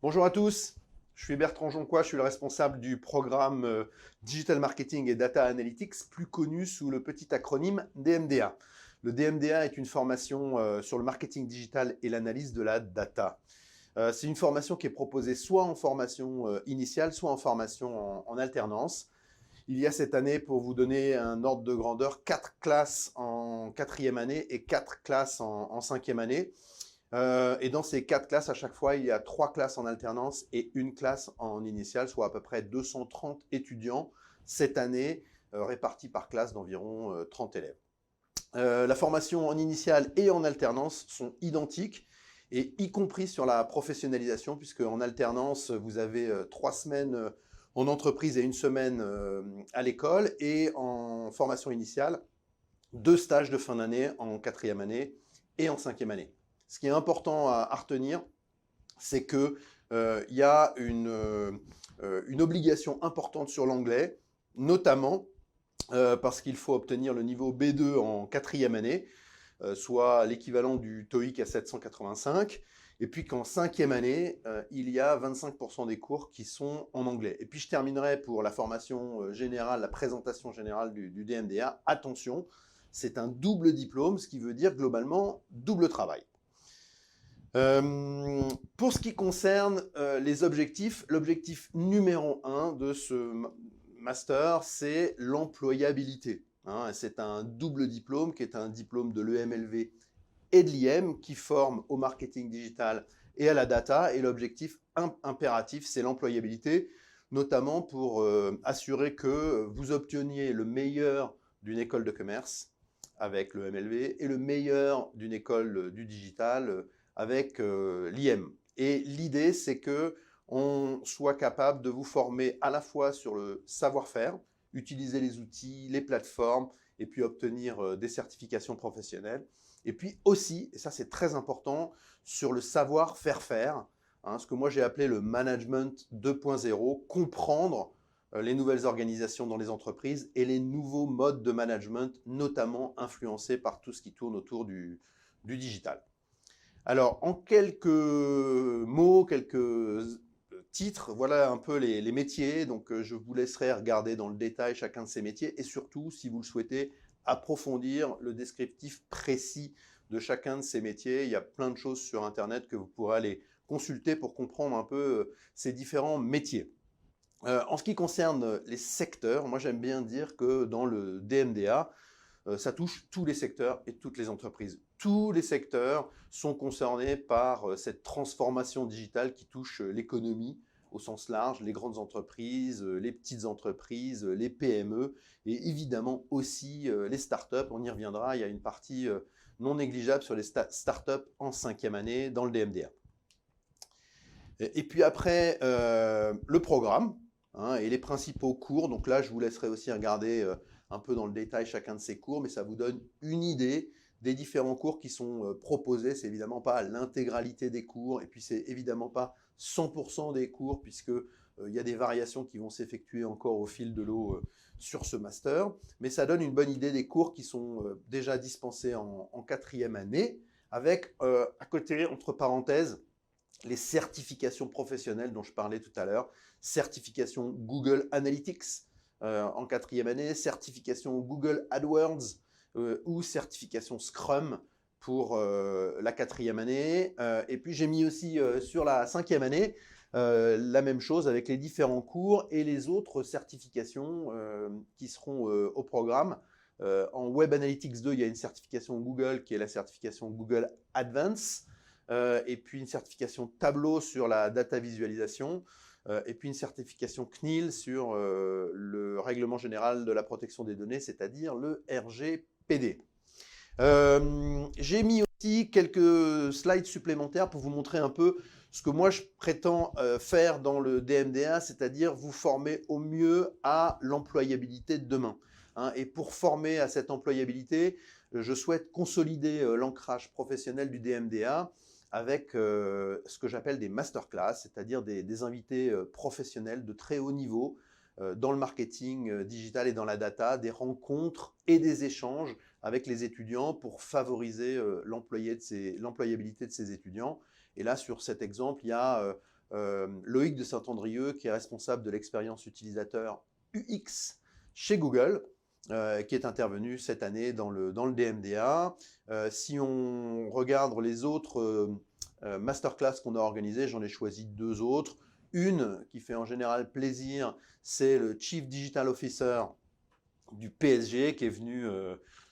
Bonjour à tous, je suis Bertrand Jonquois, je suis le responsable du programme Digital Marketing et Data Analytics, plus connu sous le petit acronyme DMDA. Le DMDA est une formation sur le marketing digital et l'analyse de la data. C'est une formation qui est proposée soit en formation initiale, soit en formation en alternance. Il y a cette année, pour vous donner un ordre de grandeur, 4 classes en 4e année et 4 classes en 5e année. Et dans ces 4 classes, à chaque fois, il y a 3 classes en alternance et une classe en initiale, soit à peu près 230 étudiants cette année, répartis par classe d'environ 30 élèves. La formation en initiale et en alternance sont identiques, et y compris sur la professionnalisation, puisque en alternance, vous avez 3 semaines en entreprise et 1 semaine à l'école, et en formation initiale, 2 stages de fin d'année en 4e année et en 5e année. Ce qui est important à retenir, c'est qu'il y a une obligation importante sur l'anglais, notamment parce qu'il faut obtenir le niveau B2 en 4e année, soit l'équivalent du TOEIC à 785, et puis qu'en 5e année, il y a 25% des cours qui sont en anglais. Et puis je terminerai pour la formation générale, la présentation générale du DMDA. Attention, c'est un double diplôme, ce qui veut dire globalement double travail. Pour ce qui concerne les objectifs, l'objectif numéro 1 de ce master, c'est l'employabilité. C'est un double diplôme qui est un diplôme de l'EMLV et de l'IM qui forme au marketing digital et à la data. Et l'objectif impératif, c'est l'employabilité, notamment pour assurer que vous obteniez le meilleur d'une école de commerce avec le MLV et le meilleur d'une école du digital avec l'IM. Et l'idée, c'est qu'on soit capable de vous former à la fois sur le savoir-faire, utiliser les outils, les plateformes, et puis obtenir des certifications professionnelles. Et puis aussi, et ça c'est très important, sur le savoir-faire, ce que moi j'ai appelé le management 2.0, comprendre les nouvelles organisations dans les entreprises et les nouveaux modes de management, notamment influencés par tout ce qui tourne autour du digital. Alors, en quelques mots, quelques titres, voilà un peu les métiers. Donc, je vous laisserai regarder dans le détail chacun de ces métiers et surtout, si vous le souhaitez, approfondir le descriptif précis de chacun de ces métiers. Il y a plein de choses sur Internet que vous pourrez aller consulter pour comprendre un peu ces différents métiers. En ce qui concerne les secteurs, moi j'aime bien dire que dans le DMDA, ça touche tous les secteurs et toutes les entreprises. Tous les secteurs sont concernés par cette transformation digitale qui touche l'économie au sens large, les grandes entreprises, les petites entreprises, les PME et évidemment aussi les startups. On y reviendra, il y a une partie non négligeable sur les startups en 5e année dans le DMDA. Et puis après, le programme et les principaux cours. Donc là, je vous laisserai aussi regarder un peu dans le détail chacun de ces cours, mais ça vous donne une idée des différents cours qui sont proposés. C'est évidemment pas l'intégralité des cours, et puis c'est évidemment pas 100% des cours, puisque il y a des variations qui vont s'effectuer encore au fil de l'eau sur ce master. Mais ça donne une bonne idée des cours qui sont déjà dispensés en 4e année, avec à côté, entre parenthèses, les certifications professionnelles dont je parlais tout à l'heure, certification Google Analytics en 4e année, certification Google AdWords ou certification Scrum pour la 4e année. Et puis j'ai mis aussi sur la 5e année la même chose avec les différents cours et les autres certifications qui seront au programme. En Web Analytics 2, il y a une certification Google qui est la certification Google Advance. Et puis une certification Tableau sur la data visualisation, et puis une certification CNIL sur le règlement général de la protection des données, c'est-à-dire le RGPD. J'ai mis aussi quelques slides supplémentaires pour vous montrer un peu ce que moi je prétends faire dans le DMDA, c'est-à-dire vous former au mieux à l'employabilité de demain. Et pour former à cette employabilité, je souhaite consolider l'ancrage professionnel du DMDA avec ce que j'appelle des masterclass, c'est-à-dire des invités professionnels de très haut niveau dans le marketing digital et dans la data, des rencontres et des échanges avec les étudiants pour favoriser l'employabilité de ces étudiants. Et là, sur cet exemple, il y a Loïc de Saint-Andrieux, qui est responsable de l'expérience utilisateur UX chez Google, qui est intervenu cette année dans le DMDA. Si on regarde les autres masterclass qu'on a organisées, j'en ai choisi 2 autres. Une qui fait en général plaisir, c'est le Chief Digital Officer du PSG qui est venu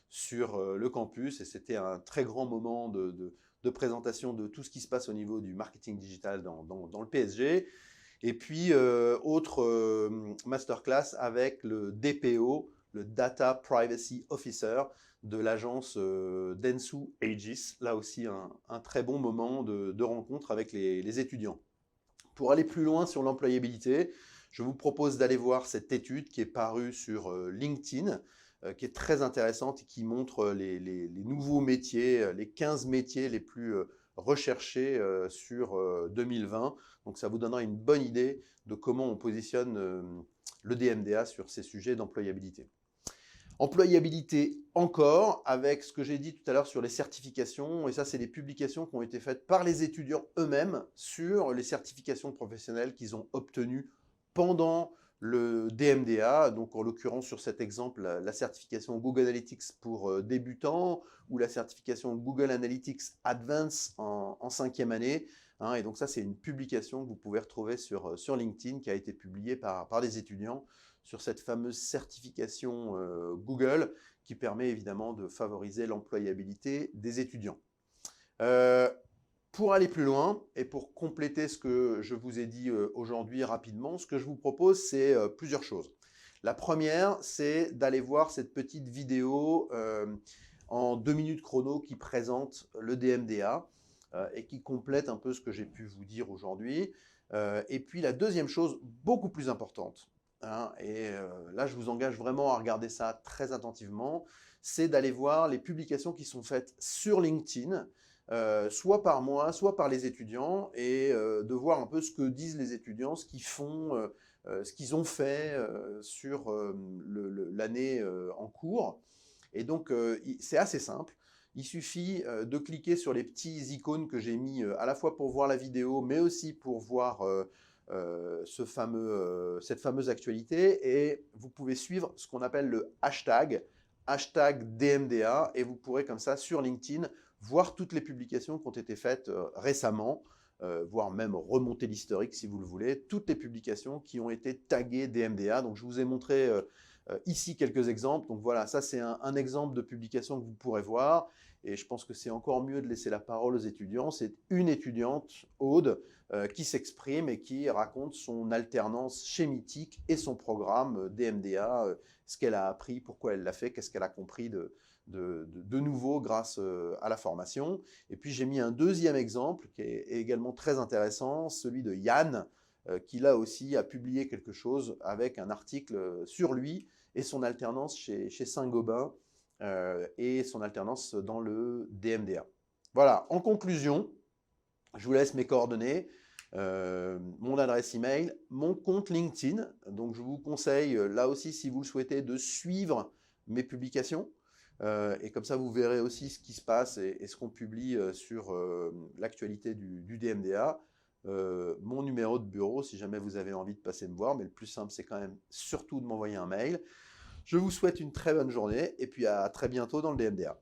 sur le campus, et c'était un très grand moment de présentation de tout ce qui se passe au niveau du marketing digital dans le PSG. Et puis, autre masterclass avec le DPO, le Data Privacy Officer de l'agence Dentsu Aegis. Là aussi, un très bon moment de rencontre avec les étudiants. Pour aller plus loin sur l'employabilité, je vous propose d'aller voir cette étude qui est parue sur LinkedIn, qui est très intéressante et qui montre les nouveaux métiers, les 15 métiers les plus recherchés sur 2020. Donc ça vous donnera une bonne idée de comment on positionne le DMDA sur ces sujets d'employabilité. Employabilité encore, avec ce que j'ai dit tout à l'heure sur les certifications, et ça c'est des publications qui ont été faites par les étudiants eux-mêmes sur les certifications professionnelles qu'ils ont obtenues pendant le DMDA, donc en l'occurrence sur cet exemple, la certification Google Analytics pour débutants ou la certification Google Analytics Advanced en 5e année. Hein, et donc ça c'est une publication que vous pouvez retrouver sur LinkedIn qui a été publiée par des étudiants sur cette fameuse certification Google qui permet évidemment de favoriser l'employabilité des étudiants. Pour aller plus loin et pour compléter ce que je vous ai dit aujourd'hui rapidement, ce que je vous propose, c'est plusieurs choses. La première, c'est d'aller voir cette petite vidéo en 2 minutes chrono qui présente le DMDA et qui complète un peu ce que j'ai pu vous dire aujourd'hui. Et puis la deuxième chose, beaucoup plus importante, hein, et là je vous engage vraiment à regarder ça très attentivement, c'est d'aller voir les publications qui sont faites sur LinkedIn, soit par moi, soit par les étudiants, et de voir un peu ce que disent les étudiants, ce qu'ils font, ce qu'ils ont fait sur l'année en cours. Et donc c'est assez simple. Il suffit de cliquer sur les petits icônes que j'ai mis à la fois pour voir la vidéo, mais aussi pour voir cette fameuse actualité, et vous pouvez suivre ce qu'on appelle le hashtag DMDA, et vous pourrez comme ça sur LinkedIn voir toutes les publications qui ont été faites récemment, voire même remonter l'historique si vous le voulez, toutes les publications qui ont été taguées DMDA. Donc je vous ai montré ici quelques exemples. Donc voilà, ça c'est un exemple de publication que vous pourrez voir. Et je pense que c'est encore mieux de laisser la parole aux étudiants. C'est une étudiante, Aude, qui s'exprime et qui raconte son alternance schémitique et son programme DMDA, ce qu'elle a appris, pourquoi elle l'a fait, qu'est-ce qu'elle a compris de nouveau grâce à la formation. Et puis j'ai mis un deuxième exemple qui est également très intéressant, celui de Yann, qui là aussi a publié quelque chose avec un article sur lui et son alternance chez Saint-Gobain et son alternance dans le DMDA. Voilà, en conclusion, je vous laisse mes coordonnées, mon adresse email, mon compte LinkedIn. Donc je vous conseille là aussi, si vous le souhaitez, de suivre mes publications. Et comme ça, vous verrez aussi ce qui se passe et ce qu'on publie sur l'actualité du DMDA. Mon numéro de bureau, si jamais vous avez envie de passer me voir, mais le plus simple, c'est quand même surtout de m'envoyer un mail. Je vous souhaite une très bonne journée et puis à très bientôt dans le DMDA.